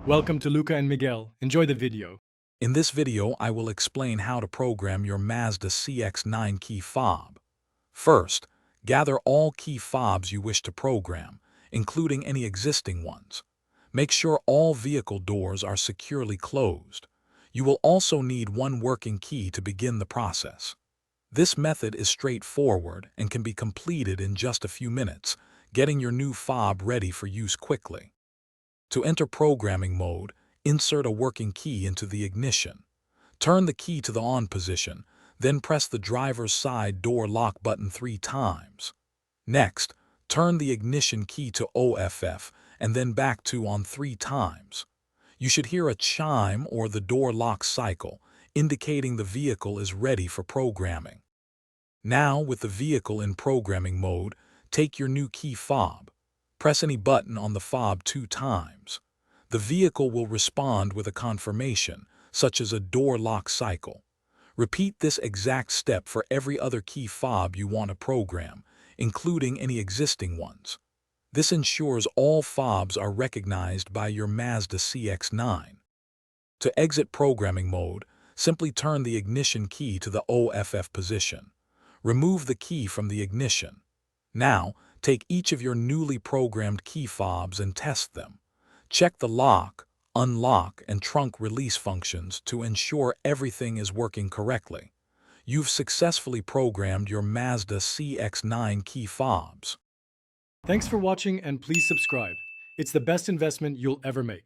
Welcome to Luca and Miguel. Enjoy the video. In this video, I will explain how to program your Mazda CX-9 key fob. First, gather all key fobs you wish to program, including any existing ones. Make sure all vehicle doors are securely closed. You will also need one working key to begin the process. This method is straightforward and can be completed in just a few minutes, getting your new fob ready for use quickly. To enter programming mode, insert a working key into the ignition. Turn the key to the on position, then press the driver's side door lock button 3 times. Next, turn the ignition key to OFF and then back to on 3 times. You should hear a chime or the door lock cycle, indicating the vehicle is ready for programming. Now, with the vehicle in programming mode, take your new key fob. Press any button on the fob 2 times. The vehicle will respond with a confirmation, such as a door lock cycle. Repeat this exact step for every other key fob you want to program, including any existing ones. This ensures all fobs are recognized by your Mazda CX-9. To exit programming mode, simply turn the ignition key to the OFF position. Remove the key from the ignition. Now, take each of your newly programmed key fobs and test them. Check the lock, unlock, and trunk release functions to ensure everything is working correctly. You've successfully programmed your Mazda CX-9 key fobs. Thanks for watching and please subscribe. It's the best investment you'll ever make.